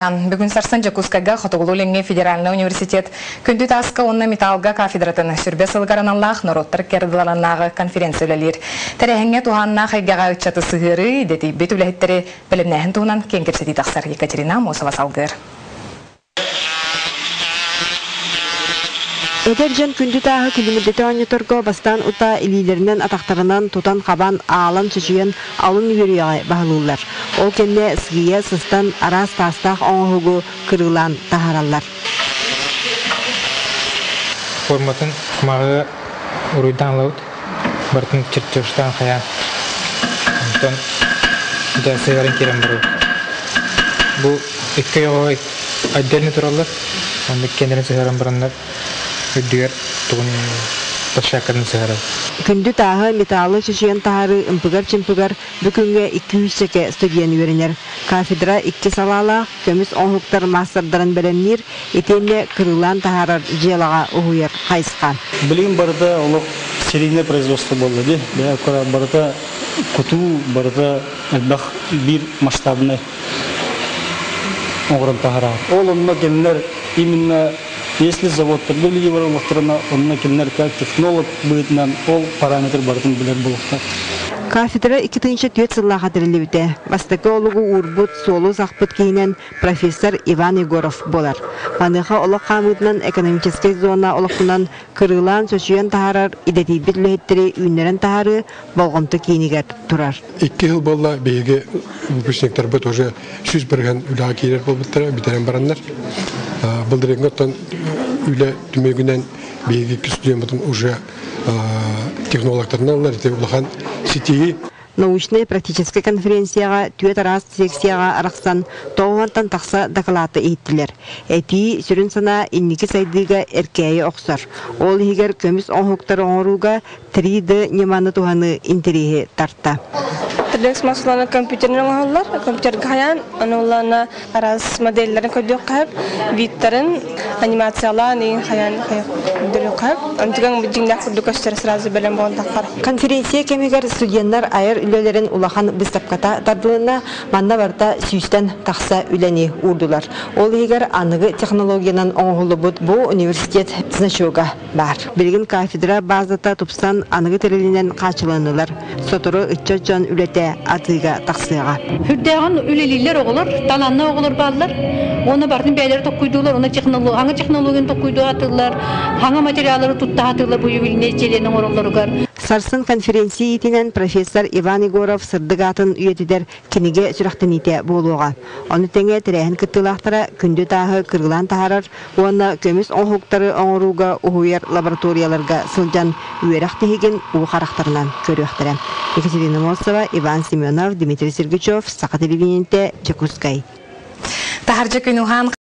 Бүгін Сарсан Жакускага Хотоголуленге федеральный университет күнді тасқа онна металлга кафедратын сүрбе сылғараналлах народтар керділаланнағы конференциялалер. Тәрәхіңе туғанна қайгаға үтчаты сығыры, деті бет үләхеттері білімнәхін туғынан кенгерсеті тақсар Екатерина Мосова салғыр. Эдержен күнді тағы килимедеті ойнеторго бастан ұта илилерінен атақтарынан тутан қабан аалан чүчүйен алын үйіріяғай бағылылар. Ол кенне сғия сыстан арас тастақ оңғығы кырылан тахаралар. Форматын құмағы ұруйдан лауд, бартын чыртчырштан қая. Онтан да сыйғарын керен бұру. Бұл үткі оғай отдельный туралар, онды кендерін сыйғарын бұрынлар. Күнді тағы металлы шешен тағары ұмпығар-чымпығар бүкінге 200 секе студиян үйерінер. Кафедра 2 салала көміс оңғықтар мастардарын бәрінер, етенне кырылан тағарар желаға ұғыер қайысқан. Білген барыда олық серийне производство болды. Барыда күту, барыда әлбақ бір масштабны оңғырын тағарар. Ол онына келінер именно если заводтар были евровострана, он накинер как технолог будет нам all параметр бартын билер булыктар. Кафедра 2-нче төт сыллага терилебите. Бастакы олугу урбут солу сахпыт кейнен профессор Иван Егоров болар. Аныха олық қамытынан экономический зона олықтынан кырылан сөшүйен тахарар идетибит лөйттері үйнерен тахары болғымты кейнігер тұрар. 2 жыл болла бейге выпускниктар бұд уже 100 бірген үліға кейлер болбыттары битерен барандар. Бұлдырен ғоттан үлі түмегінен бейге күстуден бұтын уже технологтарына олар ете ұлыған сетеги. Научная практическая конференцияға түйет арас секцияға арақсан тоғантан тақса дақылаты ейттілер. Әти сүрін сана иннекі сайдыға әркәйі оқсар. Ол егер көміс оңғықтары оңыруға 3D неманы туғаны интереге тартта. Тірлекс масыланы компьютернің оңғылар, компьютерға қаян, оңғыланы арас модельлерін көдіқ қайып, видтарын, анимацияларын ең қаян қайып қайып, онтыған жіңдақ күрді көстері сразу бәлем болын таққар. Конференция кемегер студенттар айыр үлелерін улахан выставката тардылына манна барда сүйістен тақса үләне урдулар. Ол егер анығы технологиянан оңғылы бұд бұл университет значуға бар. Білген кафедра базата тұпсан анығы терелінен қачыланылар. Сотыры үтчат үлете атыға тақсыға. Хүрдәғын үлелілер оғылар, таланна оғылар балылар. Оны бардың бәйлері тоққойдулар, оны аңа технологияны тоққойду атылар, аңа материалары тұтта атылар бұй үліне челенің орыларығар. Сарсын конференция етінен профессор Иван Егоров сырдығатын үйетідер кенеге сүрақтын ете болуға. Оны тәңе тірәхін күттілақтара күнді тағы кырғылан тағарар, оны көміс оңғықтары оңыруға ұғуер лабораторияларға сылжан үйерақтығыген ұғарақтарынан көріқтірі. Екатерина Мосова, Иван Семенов, Дмитрий Сергачев, Сақа телевидениеде Жакускай.